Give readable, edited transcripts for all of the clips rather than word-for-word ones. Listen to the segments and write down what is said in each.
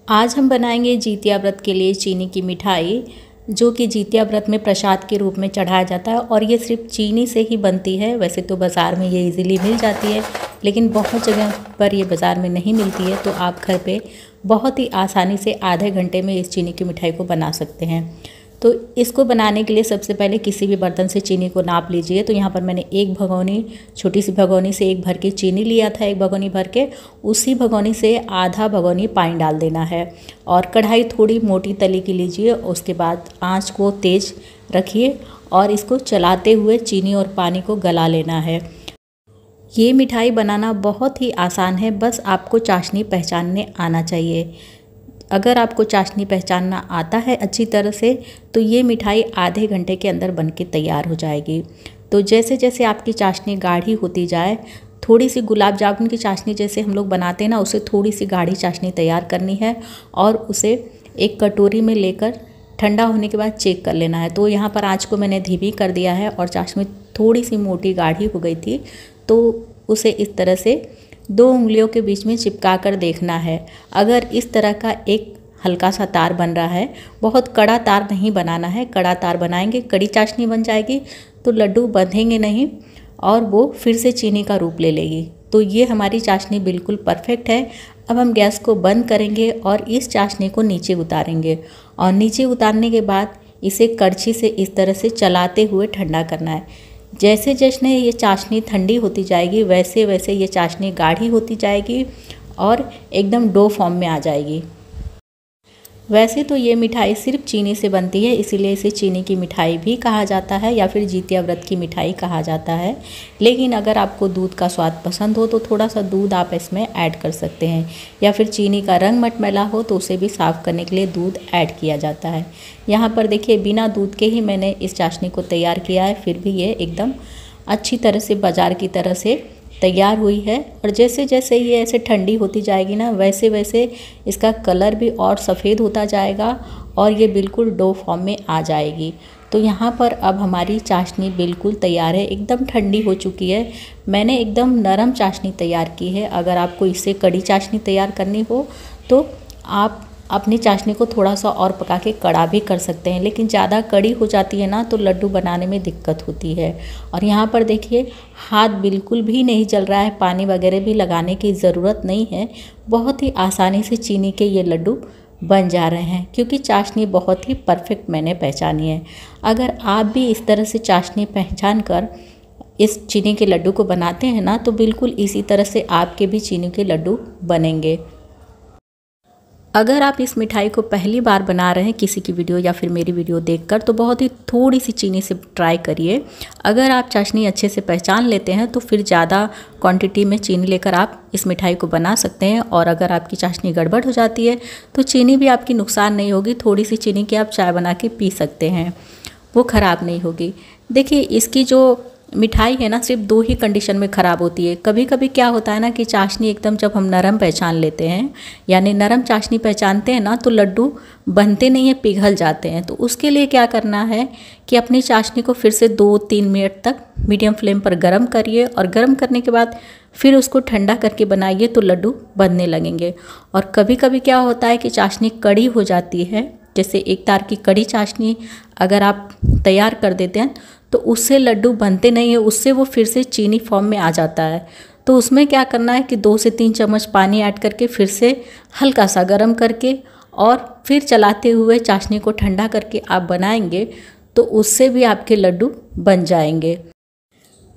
आज हम बनाएंगे जितिया व्रत के लिए चीनी की मिठाई, जो कि जितिया व्रत में प्रसाद के रूप में चढ़ाया जाता है और ये सिर्फ चीनी से ही बनती है। वैसे तो बाज़ार में ये इजीली मिल जाती है, लेकिन बहुत जगह पर ये बाज़ार में नहीं मिलती है, तो आप घर पे बहुत ही आसानी से आधे घंटे में इस चीनी की मिठाई को बना सकते हैं। तो इसको बनाने के लिए सबसे पहले किसी भी बर्तन से चीनी को नाप लीजिए। तो यहाँ पर मैंने एक भगोनी, छोटी सी भगोनी से एक भर के चीनी लिया था, एक भगोनी भर के। उसी भगोनी से आधा भगोनी पानी डाल देना है और कढ़ाई थोड़ी मोटी तली की लीजिए। उसके बाद आंच को तेज़ रखिए और इसको चलाते हुए चीनी और पानी को गला लेना है। ये मिठाई बनाना बहुत ही आसान है, बस आपको चाशनी पहचानने आना चाहिए। अगर आपको चाशनी पहचानना आता है अच्छी तरह से, तो ये मिठाई आधे घंटे के अंदर बनके तैयार हो जाएगी। तो जैसे जैसे आपकी चाशनी गाढ़ी होती जाए, थोड़ी सी गुलाब जामुन की चाशनी जैसे हम लोग बनाते हैं ना, उससे थोड़ी सी गाढ़ी चाशनी तैयार करनी है और उसे एक कटोरी में लेकर ठंडा होने के बाद चेक कर लेना है। तो यहाँ पर आँच को मैंने धीमी कर दिया है और चाशनी थोड़ी सी मोटी गाढ़ी हो गई थी, तो उसे इस तरह से 2 उंगलियों के बीच में चिपका कर देखना है। अगर इस तरह का एक हल्का सा तार बन रहा है, बहुत कड़ा तार नहीं बनाना है। कड़ा तार बनाएंगे कड़ी चाशनी बन जाएगी, तो लड्डू बंधेंगे नहीं और वो फिर से चीनी का रूप ले लेगी। तो ये हमारी चाशनी बिल्कुल परफेक्ट है। अब हम गैस को बंद करेंगे और इस चाशनी को नीचे उतारेंगे और नीचे उतारने के बाद इसे कड़छी से इस तरह से चलाते हुए ठंडा करना है। जैसे जैसे ये चाशनी ठंडी होती जाएगी, वैसे वैसे ये चाशनी गाढ़ी होती जाएगी और एकदम डो फॉर्म में आ जाएगी। वैसे तो ये मिठाई सिर्फ चीनी से बनती है, इसीलिए इसे चीनी की मिठाई भी कहा जाता है या फिर जितिया व्रत की मिठाई कहा जाता है। लेकिन अगर आपको दूध का स्वाद पसंद हो तो थोड़ा सा दूध आप इसमें ऐड कर सकते हैं, या फिर चीनी का रंग मटमैला हो तो उसे भी साफ़ करने के लिए दूध ऐड किया जाता है। यहाँ पर देखिए, बिना दूध के ही मैंने इस चाशनी को तैयार किया है, फिर भी ये एकदम अच्छी तरह से बाज़ार की तरह से तैयार हुई है। और जैसे जैसे ये ऐसे ठंडी होती जाएगी ना, वैसे वैसे इसका कलर भी और सफ़ेद होता जाएगा और ये बिल्कुल डो फॉर्म में आ जाएगी। तो यहाँ पर अब हमारी चाशनी बिल्कुल तैयार है, एकदम ठंडी हो चुकी है। मैंने एकदम नरम चाशनी तैयार की है। अगर आपको इससे कड़ी चाशनी तैयार करनी हो तो आप अपनी चाशनी को थोड़ा सा और पका के कड़ा भी कर सकते हैं, लेकिन ज़्यादा कड़ी हो जाती है ना तो लड्डू बनाने में दिक्कत होती है। और यहाँ पर देखिए, हाथ बिल्कुल भी नहीं जल रहा है, पानी वगैरह भी लगाने की ज़रूरत नहीं है। बहुत ही आसानी से चीनी के ये लड्डू बन जा रहे हैं, क्योंकि चाशनी बहुत ही परफेक्ट मैंने पहचानी है। अगर आप भी इस तरह से चाशनी पहचान कर इस चीनी के लड्डू को बनाते हैं ना, तो बिल्कुल इसी तरह से आपके भी चीनी के लड्डू बनेंगे। अगर आप इस मिठाई को पहली बार बना रहे हैं किसी की वीडियो या फिर मेरी वीडियो देखकर, तो बहुत ही थोड़ी सी चीनी से ट्राई करिए। अगर आप चाशनी अच्छे से पहचान लेते हैं तो फिर ज़्यादा क्वांटिटी में चीनी लेकर आप इस मिठाई को बना सकते हैं। और अगर आपकी चाशनी गड़बड़ हो जाती है तो चीनी भी आपकी नुकसान नहीं होगी। थोड़ी सी चीनी की आप चाय बना के पी सकते हैं, वो ख़राब नहीं होगी। देखिए, इसकी जो मिठाई है ना, सिर्फ 2 ही कंडीशन में ख़राब होती है। कभी कभी क्या होता है ना कि चाशनी एकदम जब हम नरम पहचान लेते हैं, यानी नरम चाशनी पहचानते हैं ना, तो लड्डू बनते नहीं हैं, पिघल जाते हैं। तो उसके लिए क्या करना है कि अपनी चाशनी को फिर से 2-3 मिनट तक मीडियम फ्लेम पर गर्म करिए और गर्म करने के बाद फिर उसको ठंडा करके बनाइए, तो लड्डू बनने लगेंगे। और कभी कभी क्या होता है कि चाशनी कड़ी हो जाती है, जैसे एक तार की कड़ी चाशनी अगर आप तैयार कर देते हैं तो उससे लड्डू बनते नहीं है, उससे वो फिर से चीनी फॉर्म में आ जाता है। तो उसमें क्या करना है कि 2 से 3 चम्मच पानी ऐड करके फिर से हल्का सा गर्म करके और फिर चलाते हुए चाशनी को ठंडा करके आप बनाएंगे, तो उससे भी आपके लड्डू बन जाएंगे।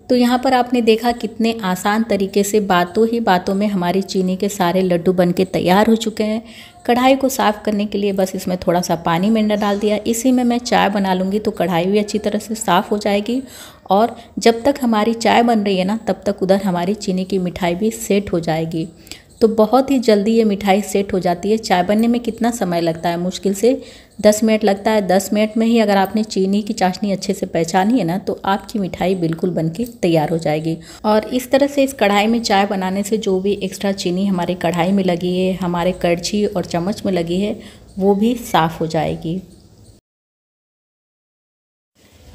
तो यहाँ पर आपने देखा कितने आसान तरीके से बातों ही बातों में हमारी चीनी के सारे लड्डू बनके तैयार हो चुके हैं। कढ़ाई को साफ़ करने के लिए बस इसमें थोड़ा सा पानी मैंने डाल दिया। इसी में मैं चाय बना लूँगी, तो कढ़ाई भी अच्छी तरह से साफ़ हो जाएगी। और जब तक हमारी चाय बन रही है ना, तब तक उधर हमारी चीनी की मिठाई भी सेट हो जाएगी। तो बहुत ही जल्दी ये मिठाई सेट हो जाती है। चाय बनने में कितना समय लगता है? मुश्किल से 10 मिनट लगता है। 10 मिनट में ही अगर आपने चीनी की चाशनी अच्छे से पहचानी है ना, तो आपकी मिठाई बिल्कुल बनके तैयार हो जाएगी। और इस तरह से इस कढ़ाई में चाय बनाने से जो भी एक्स्ट्रा चीनी हमारे कढ़ाई में लगी है, हमारे कड़छी और चम्मच में लगी है, वो भी साफ़ हो जाएगी।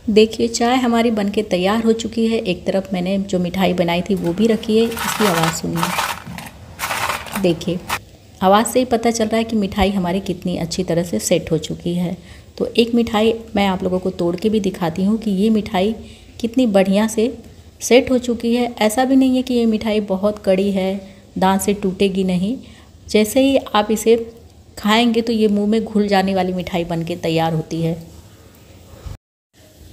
देखिए, चाय हमारी बनके तैयार हो चुकी है। एक तरफ मैंने जो मिठाई बनाई थी वो भी रखी है। इसकी आवाज़ सुनिए। देखिए, आवाज़ से ही पता चल रहा है कि मिठाई हमारी कितनी अच्छी तरह से सेट हो चुकी है। तो एक मिठाई मैं आप लोगों को तोड़ के भी दिखाती हूँ कि ये मिठाई कितनी बढ़िया से सेट हो चुकी है। ऐसा भी नहीं है कि ये मिठाई बहुत कड़ी है, दांत से टूटेगी नहीं। जैसे ही आप इसे खाएंगे तो ये मुंह में घुल जाने वाली मिठाई बनके तैयार होती है।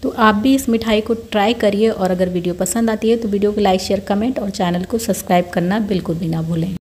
तो आप भी इस मिठाई को ट्राई करिए और अगर वीडियो पसंद आती है तो वीडियो को लाइक शेयर कमेंट और चैनल को सब्सक्राइब करना बिल्कुल भी ना भूलें।